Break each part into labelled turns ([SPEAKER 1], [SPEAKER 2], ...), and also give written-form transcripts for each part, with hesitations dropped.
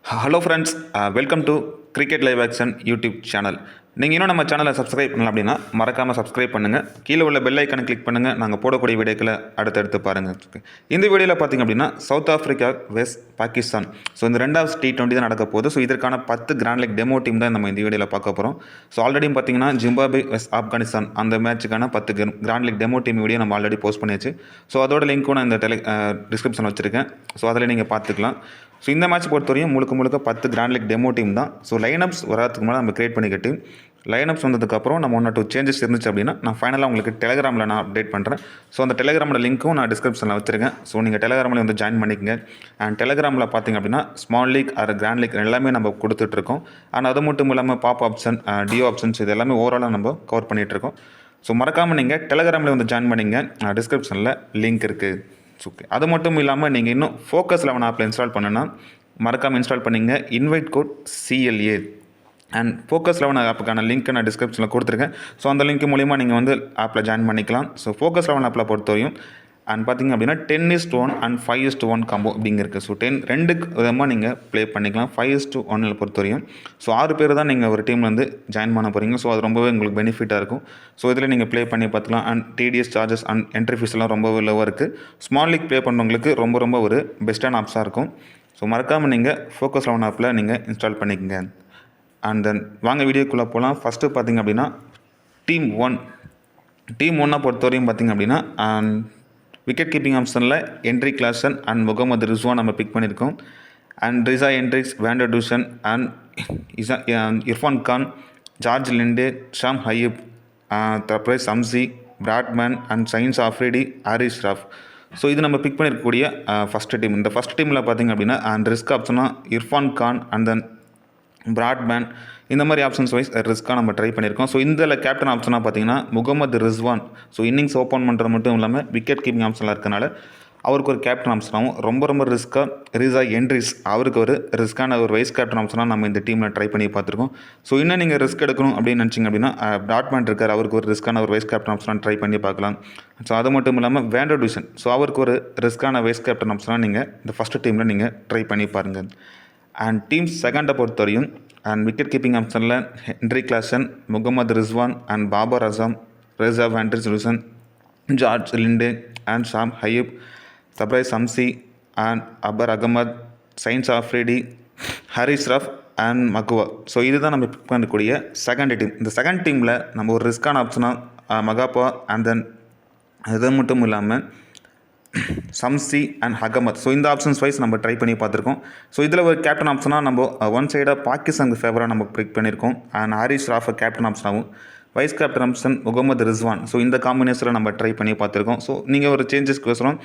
[SPEAKER 1] Hello friends, welcome to cricket live action YouTube channel. நீங்கள் இன்னும் நம்ம சேனலை சப்ஸ்கிரைப் பண்ணலாம் அப்படின்னா மறக்காமல் சப்ஸ்கிரைப் பண்ணுங்கள். கீழே உள்ள பெல் ஐக்கனை கிளிக் பண்ணுங்கள். நாங்கள் போடக்கூடிய வீடியோக்களை அடுத்தடுத்து பாருங்கள். இந்த வீடியோவில் பார்த்திங்க அப்படின்னா south Africa west Pakistan. So இந்த ரெண்டாவது T20 தான் நடக்க போகுது. ஸோ இதற்கான 10 கிராண்ட் லீக் டெமோ டீம் தான் நம்ம இந்த வீடியோவில் பார்க்க போகிறோம். ஸோ ஆல்ரெடி பார்த்தீங்கன்னா ஜிம்பாப்வே வெஸ்ட் ஆப்கானிஸ்தான் அந்த மேட்சுக்கான 10 grand league demo team video நம்ம ஆல்ரெடி போஸ்ட் பண்ணியாச்சு. ஸோ அதோட லிங்க்கும் நான் இந்த டிஸ்கிரிப்ஷனில் வச்சுருக்கேன். ஸோ அதில் நீங்கள் பார்த்துக்கலாம். ஸோ இந்த மேட்ச் பொறுத்தவரையும் முழுக்க 10 கிராண்ட் லீக் டெமோ டீம் தான். ஸோ லைனப்ஸ் வரதுக்கு மேலே நம்ம கிரியேட் பண்ணிக்கிட்டு லைனப்ஸ் வந்ததுக்கப்புறம் நம்ம 1 or 2 சேஞ்சஸ் இருந்துச்சு அப்படின்னா நான் ஃபைனலாக உங்களுக்கு டெலிகிராமில் நான் அப்டேட் பண்ணுறேன். ஸோ அந்த டெலிகிராமோட லிங்க்கும் நான் டிஸ்கிரிப்ஷனில் வச்சுருக்கேன். ஸோ நீங்கள் டெலிகிராமில் வந்து ஜாயின் பண்ணிக்கங்க. அண்ட் டெலிகிராமில் பார்த்திங்க அப்படின்னா small league or grand league எல்லாமே நம்ம கொடுத்துட்ருக்கோம். அண்ட் அது மட்டும் இல்லாமல் பாப் ஆப்ஷன், டிஓ ஆப்ஷன்ஸ் இது எல்லாமே ஓவராலாக நம்ம கவர் பண்ணிகிட்ருக்கோம். ஸோ மறக்காமல் நீங்கள் டெலிகிராமில் வந்து ஜாயின் பண்ணிங்க. டிஸ்கிரிப்ஷனில் லிங்க் இருக்குது. ஓகே, அது மட்டும் இல்லாமல் நீங்கள் இன்னும் Focus 11 ஆப்பில் இன்ஸ்டால் பண்ணுன்னா மறக்காமல் இன்ஸ்டால் பண்ணிங்க. Invite code CLA and Focus 11 ஆப்புக்கான லிங்க் நான் டிஸ்கிரிப்ஷனில் கொடுத்துருக்கேன். ஸோ அந்த லிங்க் மூலிமா நீங்கள் வந்து ஆப்பில் ஜாயின் பண்ணிக்கலாம். ஸோ Focus 11 ஆப்பில் பொறுத்தவரையும் அண்ட் பார்த்திங்க அப்படின்னா 10:1 அண்ட் 5:1 காம்போ அப்படிங்கிறது. ஸோ 2 விதமாக நீங்கள் ப்ளே பண்ணிக்கலாம். 5:1 பொறுத்தவரையும் ஸோ 6 பேர் தான் நீங்கள் ஒரு டீமில் வந்து ஜாயின் பண்ண போகிறீங்க. ஸோ அது ரொம்பவே உங்களுக்கு பெனிஃபிட்டாக இருக்கும். ஸோ இதில் நீங்கள் ப்ளே பண்ணி பார்த்துக்கலாம். And TDS charges and entry fees எல்லாம் ரொம்பவே லோவாக இருக்குது. ஸ்மால் லீக் ப்ளே பண்ணுறவங்களுக்கு ரொம்ப ஒரு பெஸ்ட்டான ஆப்ஸாக இருக்கும். ஸோ மறக்காமல் நீங்கள் Focus 11 ஆப்பில் நீங்கள் இன்ஸ்டால் பண்ணிக்கங்க. அண்ட் தென் வாங்க வீடியோக்குள்ளே போகலாம். ஃபஸ்ட்டு பார்த்திங்க அப்படின்னா டீம் 1 பொறுத்தவரையும் பார்த்திங்க அப்படின்னா விக்கெட் கீப்பிங் ஆப்ஷனில் Henry Klaasen and Mohammad Rizwan நம்ம பிக் பண்ணியிருக்கோம். And Reeza Hendricks, van der Dussen and Irfan Khan, George Linde, Saim Ayub, Tabriz Shamsi, Bradman and Shaheen Afridi, Haris Rauf. So இது நம்ம பிக் பண்ணியிருக்கக்கூடிய ஃபஸ்ட்டு டீம். இந்த ஃபஸ்ட் டீமில் பார்த்திங்க அப்படின்னா அண்ட் ரிஸ்க் ஆப்ஷனாக Irfan Khan and then Bradman இந்த மாதிரி ஆப்ஷன்ஸ் வைஸ் ரிஸ்க்காக நம்ம ட்ரை பண்ணியிருக்கோம். ஸோ இதில் கேப்டன் ஆப்ஷனாக பார்த்தீங்கன்னா Mohammad Rizwan. So innings open பண்ணுறது மட்டும் இல்லாமல் விக்கெட் கீப்பிங் ஆப்ஷனில் இருக்கனால அவருக்கு ஒரு கேப்டன் ஆப்ஷனாகவும் ரொம்ப ரிஸ்க்காக ரிசா ஹென்ட்ரிஸ் அவருக்கு ஒரு ரிஸ்க்கான ஒரு வைஸ் கேப்டன் ஆப்ஷனாக நம்ம இந்த டீமில் ட்ரை பண்ணி பார்த்துருக்கோம். ஸோ இன்னும் நீங்கள் ரிஸ்க் எடுக்கணும் அப்படின்னு நினச்சிங்க அப்படின்னா பிராட்மேன் இருக்கார், அவருக்கு ஒரு ரிஸ்க்கான ஒரு வைஸ் கேப்டன் ஆப்ஷனாக ட்ரை பண்ணி பார்க்கலாம். ஸோ அது மட்டும் இல்லாமல் வேண்டர் டூசன், ஸோ அவருக்கு ஒரு ரிஸ்க்கான வைஸ் கேப்டன் ஆப்ஷனாக நீங்கள் இந்த ஃபஸ்ட்டு டீமில் நீங்கள் ட்ரை பண்ணி பாருங்கள். அண்ட் டீம் செகண்டை பொறுத்தவரையும் அண்ட் விக்கெட் கீப்பிங் ஆப்ஷனில் Henry Klaasen, Mohammad Rizwan and Babar Azam, Rassie van der Dussen, George Linde and Saim Ayub, Tabriz Shamsi and Abrar Ahmed, Shaheen Afridi, Haris Rauf and மகுவா. ஸோ இதுதான் நம்ம பிக் பண்ணக்கூடிய செகண்ட் டீம். இந்த செகண்ட் டீமில் நம்ம ஒரு ரிஸ்க்கான ஆப்ஷனாக மகாப்பா அண்ட் தென் அது மட்டும் இல்லாமல் சம்சி அண்ட் அகமத். ஸோ இந்த ஆப்ஷன்ஸ் வைஸ் நம்ம ட்ரை பண்ணி பார்த்துருக்கோம். ஸோ இதில் ஒரு கேப்டன் ஆப்ஷனாக நம்ம ஒன் சைடாக பாகிஸ்தானுக்கு ஃபேவராக நம்ம பிக் பண்ணியிருக்கோம். அண்ட் ஹாரிஸ் ராஃபை கேப்டன் ஆப்ஷனாகவும் vice captain option Mohammad Rizwan. So இந்த காம்பினேஷனில் நம்ம ட்ரை பண்ணி பார்த்துருக்கோம். ஸோ நீங்கள் ஒரு சேஞ்சஸ்க்கு வசரம்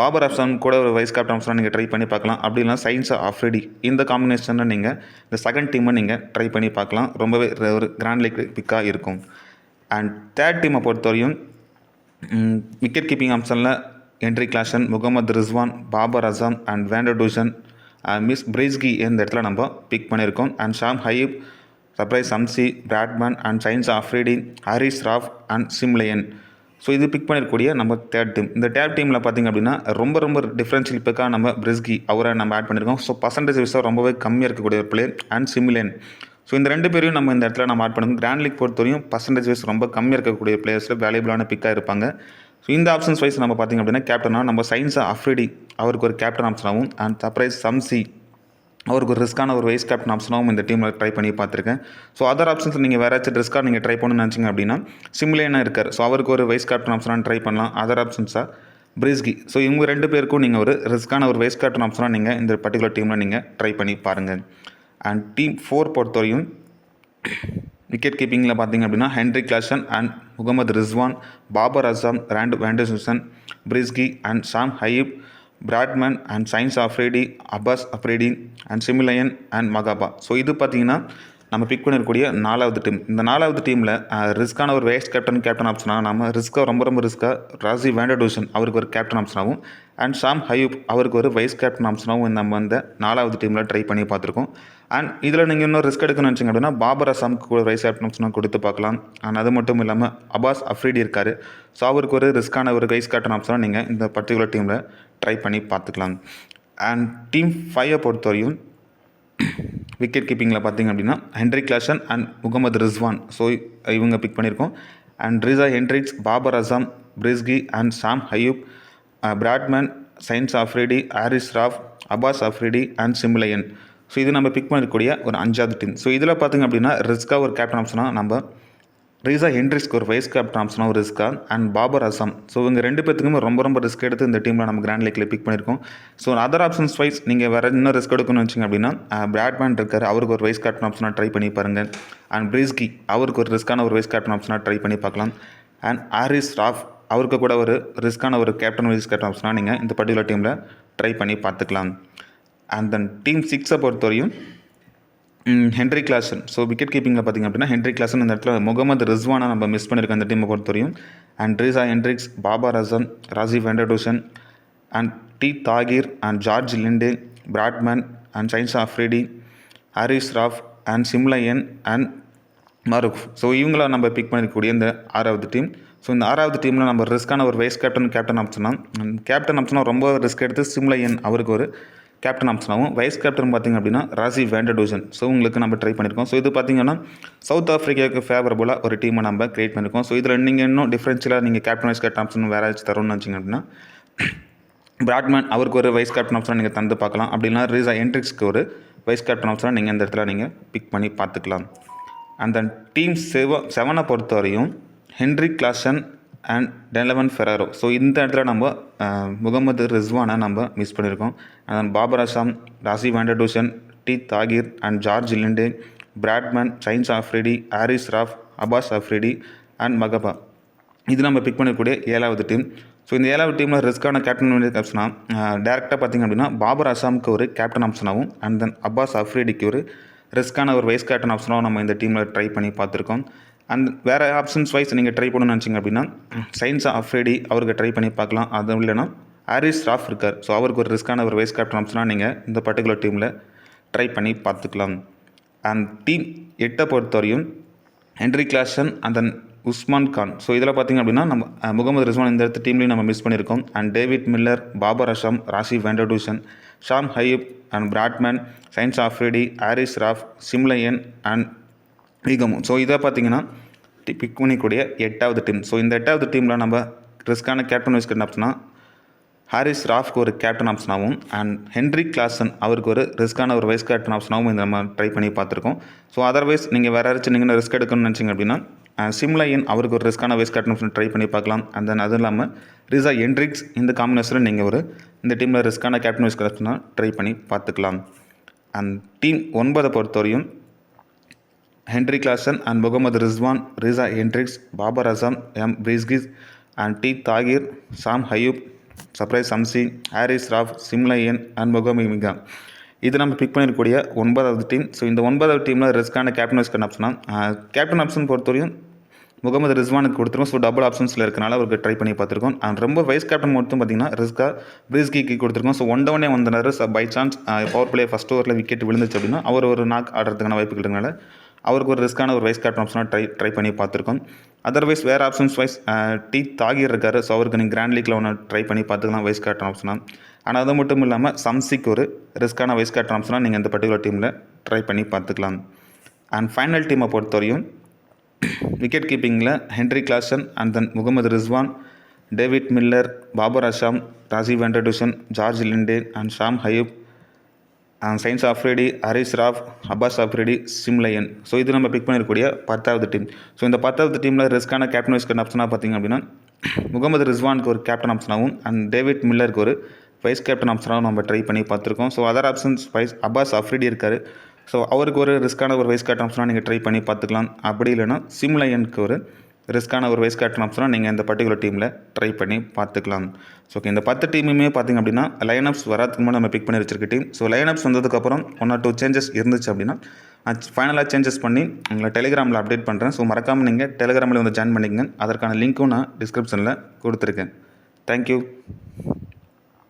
[SPEAKER 1] பாபர் அசாம் கூட ஒரு வைஸ் கேப்டன் ஆப்ஷனாக நீங்கள் ட்ரை பண்ணி பார்க்கலாம். அப்படி இல்லைனா சயின்ஸ் ஆஃப்ரிடி இந்த காம்பினேஷனில் நீங்கள் இந்த செகண்ட் டீமை நீங்கள் ட்ரை பண்ணி பார்க்கலாம். ரொம்பவே ஒரு கிராண்ட் லீக் பிக்காக இருக்கும். அண்ட் தேர்ட் டீமை பொறுத்தவரையும் விக்கெட் கீப்பிங் ஆப்ஷனில் Henry Klaasen, Mohammad Rizwan, Babar Azam and van der Dussen, மிஸ் பிரைஸ்கி இந்த இடத்துல நம்ம பிக் பண்ணியிருக்கோம். And Saim Ayub, Tabriz Shamsi, Bradman and Shaheen Afridi, Haris Rauf and Simelane. So இது பிக் பண்ணியிருக்கூடிய நம்ம தேர்ட் டீம். இந்த தேர்ட் டீமில் பார்த்திங்க அப்படின்னா ரொம்ப டிஃப்ரென்ஷியல் பிக்காக நம்ம பிரிஸ்கி அவரை நம்ம ஆட் பண்ணியிருக்கோம். ஸோ பர்சன்டேஜ் வைஸாக ரொம்பவே கம்மியாக இருக்கக்கூடிய ஒரு பிளேயர் அண்ட் சிம்லையன். ஸோ இந்த 2 பேரையும் நம்ம இந்த இடத்துல நம்ம ஆட் பண்ணுவோம். கிராண்ட் லீக் பொறுத்தவரையும் பர்சன்டேஜ் வைஸ் ரொம்ப கம்மியாக இருக்கக்கூடிய பிளேயர்ஸில் வேல்யூபிளான பிக்காக இருப்பாங்க. ஸோ இந்த ஆப்ஷன்ஸ் வைஸ் நம்ம பார்த்திங்க அப்படின்னா கேப்டனாக நம்ம சயின்ஸ் ஆஃப்ரிடி அவருக்கு ஒரு கேப்டன் ஆப்ஷனாகவும் அண்ட் தப்ரேஸ் சம்சி அவருக்கு ஒரு ரிஸ்க்கான ஒரு வைஸ் கேப்டன் ஆப்ஷனாகவும் இந்த டீமில் ட்ரை பண்ணி பார்த்துருக்கேன். ஸோ அதர் ஆப்ஷன்ஸ் நீங்கள் வேறு ஏதாச்சும் ரிஸ்க்காக நீங்கள் ட்ரை பண்ணணும்னு நினச்சிங்க அப்படின்னா சிம்லேனாக இருக்கார். ஸோ அவருக்கு ஒரு வைஸ் கேப்டன் ஆப்ஷனாக ட்ரை பண்ணலாம். அதர் ஆப்ஷன்ஸாக பிரிஸ்கி. ஸோ இவங்க 2 பேருக்கும் நீங்கள் ஒரு ரிஸ்க்கான ஒரு வைஸ் கேப்டன் ஆப்ஷனாக நீங்கள் இந்த பர்டிகுலர் டீமில் நீங்கள் ட்ரை பண்ணி பாருங்கள். அண்ட் டீம் 4 பொறுத்தவரையும் விக்கெட் கீப்பிங்கில் பார்த்திங்க அப்படின்னா Henry Klaasen and Mohammad Rizwan, Babar Azam, van der Dussen, Breetzke and Saim Ayub, Bradman and Shaheen Afridi, Abbas Afridi and Simelane and மகாபா. ஸோ இது பார்த்திங்கன்னா நம்ம பிக் பண்ணிருக்கக்கூடிய 4வது டீம். இந்த 4வது டீமில் ரிஸ்க்கான ஒரு வைஸ் கேப்டன் ஆப்ஷனாக நம்ம ரிஸ்க்காக ரொம்ப ரிஸ்க்காக ராசி வேண்டர் டூசன் அவருக்கு ஒரு கேப்டன் ஆப்ஷனாகவும் அண்ட் ஷாம் ஹையூப் அவருக்கு ஒரு வைஸ் கேப்டன் ஆப்ஷனாகவும் நம்ம இந்த 4வது டீமில் ட்ரை பண்ணி பார்த்துருக்கோம். அண்ட் இதில் நீங்கள் இன்னும் ரிஸ்க் எடுக்கணும்னு நினச்சிங்க அப்படின்னா பாபர் அசாமுக்கு ஒரு வைஸ் கேப்டன் ஆப்ஷனாக கொடுத்து பார்க்கலாம். அண்ட் அது மட்டும் இல்லாமல் அப்பாஸ் அப்ரிடி இருக்கார். ஸோ அவருக்கு ஒரு ரிஸ்க்கான ஒரு வைஸ் கேப்டன் ஆப்ஷனாக நீங்கள் இந்த பர்டிகுலர் டீமில் ட்ரை பண்ணி பார்த்துக்கலாம். அண்ட் டீம் 5 பொறுத்தவரையும் விக்கெட் கீப்பிங்கில் பார்த்திங்க அப்படின்னா Henry Klaasen and Mohammad Rizwan. So இவங்க பிக் பண்ணியிருக்கோம். And Reeza Hendricks, Babar Azam, Breetzke and Saim Ayub, Bradman, Shaheen Afridi, Haris Rauf, Abbas Afridi and Simelane. So இது நம்ம பிக் பண்ணக்கூடிய ஒரு 5வது டீம். ஸோ இதில் பார்த்திங்க அப்படின்னா ரிஸ்கா ஒரு கேப்டன் ஆப்ஷனாக நம்ம ரிசா ஹென்ட்ரிக்ஸ்க்கு ஒரு வைஸ் கேப்டன் ஆப்ஷனாக ஒரு ரிஸ்கா அண்ட் பாபர் அசாம். ஸோ இவங்க 2 பேத்துக்குமே ரொம்ப ரிஸ்க் எடுத்து இந்த டீமில் நம்ம கிராண்ட் லீக்கில் பிக் பண்ணியிருக்கோம். ஸோ அதர் ஆப்ஷன்ஸ் வைஸ் நீங்கள் வேறு இன்னும் ரிஸ்க் எடுக்கணும்னு வச்சிங்க அப்படின்னா பிராட்மேன் இருக்கார், அவருக்கு ஒரு வைஸ் கேப்டன் ஆப்ஷனாக ட்ரை பண்ணி பாருங்கள். அண்ட் பிரிஸ்கி, அவருக்கு ஒரு ரிஸ்க்கான ஒரு வைஸ் கேப்டன் ஆப்ஷனாக ட்ரை பண்ணி பார்க்கலாம். அண்ட் ஹாரிஸ் ராஃப், அவருக்கு கூட ஒரு ரிஸ்க்கான ஒரு கேப்டன் வைஸ் கேப்டன் ஆப்ஷனாக நீங்கள் இந்த பர்டிகுலர் டீமில் ட்ரை பண்ணி பார்த்துக்கலாம். அண்ட் தென் டீம் 6 பொறுத்தவரையும் ஹென்ரி கிளாசன். ஸோ விக்கெட் கீப்பிங்கில் பார்த்திங்க அப்படின்னா ஹென்ரி கிளாசன் இந்த இடத்துல முகமது ரிஸ்வானை நம்ம மிஸ் பண்ணியிருக்கோம் இந்த டீமை பொறுத்தவரையும். And Reeza Hendricks, Babar Azam, Rassie van der Dussen and டி Tahir and George Linde, Bradman and Shaheen Afridi, Haris Rauf and Simelane and மருஃப். ஸோ இவங்கள நம்ம பிக் பண்ணிக்கூடிய இந்த 6வது டீம். ஸோ இந்த 6வது டீமில் நம்ம ரிஸ்க்கான ஒரு வைஸ் கேப்டன் ஆப்ஷனாக ரொம்ப ரிஸ்க் எடுத்து சிம்லயன் அவருக்கு ஒரு கேப்டன் ஆப்ஷனாகவும், வைஸ் கேப்டன் பார்த்திங்க அப்படின்னா ராஜீவ் வெண்டடூஷன். ஸோ உங்களுக்கு நம்ம ட்ரை பண்ணியிருக்கோம். ஸோ இது பார்த்திங்கன்னா சவுத் ஆஃப்ரிக்காவுக்கு ஃபேவரபுளாக ஒரு டீமை நம்ம கிரியேட் பண்ணியிருக்கோம். ஸோ இதில் நீங்கள் இன்னும் டிஃப்ரென்ஷியலாக நீங்கள் கேப்டன் வைஸ் கேப்டன் ஆப்ஷன் வேறு ஏதாச்சும் தரணும்னு வச்சிங்க அப்படின்னா பிராட்மேன் அவருக்கு ஒரு வைஸ் கேப்டன் ஆப்ஷனாக நீங்கள் தந்து பார்க்கலாம். அப்படின்னா ரிசா ஹென்ட்ரிக்ஸ்க்கு ஒரு வைஸ் கேப்டன் ஆப்ஷனாக நீங்கள் இந்த இடத்துல நீங்கள் பிக் பண்ணி பார்த்துக்கலாம். அந்த டீம் 7 பொறுத்தவரையும் Henry Klaasen and Donovan Ferreira. So இந்த இடத்துல நம்ம முகமது ரிஸ்வானை நம்ம மிஸ் பண்ணியிருக்கோம். And Babar Azam, Rassie van der Dussen, டி Tahir and George Linde, Bradman, Shaheen Afridi, Haris Rauf, Abbas Afridi and மகபா. இது நம்ம பிக் பண்ணக்கூடிய 7வது டீம். ஸோ இந்த 7வது டீமில் ரிஸ்க்கான கேப்டன் ஆப்ஷனாக டேரெக்டாக பார்த்திங்க அப்படின்னா பாபர் அசாமுக்கு ஒரு கேப்டன் ஆப்ஷனாகவும் அண்ட் தென் அப்பாஸ் ஆஃப்ரிடிக்கு ஒரு ரிஸ்க்கான ஒரு வைஸ் கேப்டன் ஆப்ஷனாகவும் நம்ம இந்த டீமில் ட்ரை பண்ணி பார்த்துருக்கோம். அண்ட் வேறு ஆப்ஷன்ஸ் வைஸ் நீங்கள் ட்ரை பண்ணணும்னு நினச்சிங்க அப்படின்னா சைன்ஸ் ஆஃப்ரிடி அவருக்கு ட்ரை பண்ணி பார்க்கலாம். அது இல்லைனா ஹாரிஸ் ராஃப் இருக்கார். ஸோ அவருக்கு ஒரு ரிஸ்க்கான ஒரு வைஸ் கேப்டன் ஆப்ஷனாக நீங்கள் இந்த பர்டிகுலர் டீமில் ட்ரை பண்ணி பார்த்துக்கலாம். அண்ட் டீம் 8 பொறுத்தவரையும் Henry Klaasen and then Usman Khan. So இதில் பார்த்திங்க அப்படின்னா நம்ம முகமது ரிஸ்வான் இந்த இடத்து டீம்லேயும் நம்ம மிஸ் பண்ணியிருக்கோம். And David Miller, Babar Azam, Rassie van der Dussen, Saim Ayub and Bradman, Shaheen Afridi, Haris Rauf, Simelane and மீகமு. ஸோ இதை பார்த்திங்கன்னா பிக் பண்ணிக்கூடிய 8வது டீம். ஸோ இந்த 8வது டீமில் நம்ம ரிஸ்க்கான கேப்டன் வைஸ் கேப்டன் ஆப்ஷனாக ஹாரிஸ் ராஃப்க்கு ஒரு கேப்டன் ஆப்ஷனாகவும் அண்ட் ஹென்ரி கிளாசன் அவருக்கு ஒரு ரிஸ்க்கான ஒரு வைஸ் கேப்டன் ஆப்ஷனாகவும் இந்த நம்ம ட்ரை பண்ணி பார்த்துருக்கோம். ஸோ அதர்வைஸ் நீங்கள் வேறு யாராச்சும் நீங்கள் ரிஸ்க் எடுக்கணும்னு நினச்சிங்க அப்படின்னா சிம்லயன் அவருக்கு ஒரு ரிஸ்க்கான வைஸ் கேப்டன் ஆப்ஷன் ட்ரை பண்ணி பார்க்கலாம். அண்ட் தென் அதுவும் இல்லாமல் ரிசா ஹென்ட்ரிக்ஸ் இந்த காம்பினேஷனில் நீங்கள் இந்த டீமில் ரிஸ்க்கான கேப்டன் வைஸ் கேப்டனாக ட்ரை பண்ணி பார்த்துக்கலாம். அண்ட் டீம் 9 பொறுத்தவரையும் Henry Klaasen and Mohammad Rizwan, Reeza Hendricks, Babar Azam, M Breetzke and டி Tahir, Saim Ayub, Tabraiz Shamsi, Haris Rauf, Simelane and முகமிகா. இது நம்ம பிக் பண்ணியிருக்கக்கூடிய 9வது டீம். ஸோ இந்த 9வது டீமில் ரிஸ்க்கான கேப்டன் வைஸ் கேப்டன் ஆப்ஷனாக கேப்டன் ஆப்ஷன் பொறுத்தவரையும் முகமது ரிஸ்வானுக்கு கொடுத்துருக்கோம். ஸோ டபுள் ஆப்ஷன்ஸில் இருக்கனால அவருக்கு ட்ரை பண்ணி பார்த்துருக்கோம். அண்ட் ரொம்ப வைஸ் கேப்டன் மட்டும் பார்த்திங்கன்னா ரிஸ்கா பிரிஸ்கிக்கு கொடுத்துருக்கோம். ஸோ 1 டவுனே வந்தனாரு. By chance power play first ஓவரில் விக்கெட் விழுந்துச்சு அப்படின்னா அவர் ஒரு நாக் ஆடுறதுக்கான வாய்ப்புகள் இருக்கனால அவருக்கு ஒரு ரிஸ்க்கான ஒரு வைஸ் கேப்டன் ஆப்ஷனாக ட்ரை பண்ணி பார்த்துருக்கோம். அதர்வைஸ் வேறு ஆப்ஷன்ஸ் வைஸ் டி தாகிர் இருக்கார். ஸோ அவருக்கு நீங்கள் கிராண்ட் லீக்கில் ஒன்று ட்ரை பண்ணி பார்த்துக்கலாம் வைஸ் கேப்டன் ஆப்ஷனாக. ஆனால் அது மட்டும் இல்லாமல் சம்சிக்கு ஒரு ரிஸ்க்கான வைஸ் கேப்டன் ஆப்ஷனாக நீங்கள் இந்த பர்டிகுலர் டீமில் ட்ரை பண்ணி பார்த்துக்கலாம். அண்ட் ஃபைனல் டீமை பொறுத்தவரையும் விக்கெட் கீப்பிங்கில் Henry Klaasen and then Mohammad Rizwan, David Miller, Babar Azam, Rassie van der Dussen, George Linde and Saim Ayub, Shaheen Afridi, Haris Rauf, Abbas Afridi, Simelane. So இது நம்ம பிக் பண்ணியிருக்கக்கூடிய 10வது டீம். ஸோ இந்த 10வது டீமில் ரிஸ்க்கான கேப்டன் வைஸ் கேப்டன் ஆப்ஷனாக பார்த்திங்க அப்படின்னா முகமது ரிஸ்வானுக்கு ஒரு கேப்டன் ஆப்ஷனாகவும் அண்ட் டேவிட் மில்லருக்கு ஒரு வைஸ் கேப்டன் ஆப்ஷனாகவும் நம்ம ட்ரை பண்ணி பார்த்துருக்கோம். So other options vice Abbas Afridi இருக்கார். ஸோ அவருக்கு ஒரு ரிஸ்க்கான ஒரு வைஸ் கேப்டன் ஆப்ஷனாக நீங்கள் ட்ரை பண்ணி பார்த்துக்கலாம். அப்படி இல்லைனா சிம்லயனுக்கு ஒரு ரிஸ்க்கான ஒரு வைஸ் கேப்டன் ஆப்ஷனாக நீங்கள் இந்த பர்டிகுலர் டீமில் ட்ரை பண்ணி பார்த்துக்கலாம். ஸோ இந்த 10 டீமுமே பார்த்திங்க அப்படின்னா லைனப்ஸ் வராதுக்கு முன்னாடி நம்ம பிக் பண்ணி வச்சிருக்க டீம். ஸோ லைனப்ஸ் வந்ததுக்கப்புறம் 1 or 2 சேஞ்சஸ் இருந்துச்சு அப்படின்னா ஃபைனலாக சேஞ்சஸ் பண்ணி உங்களை டெலிகிராமில் அப்டேட் பண்ணுறேன். ஸோ மறக்காமல் நீங்கள் டெலிகிராமில் வந்து ஜாயின் பண்ணிக்கங்க. அதற்கான லிங்க்கும் நான் டிஸ்கிரிப்ஷனில் கொடுத்துருக்கேன். தேங்க்யூ.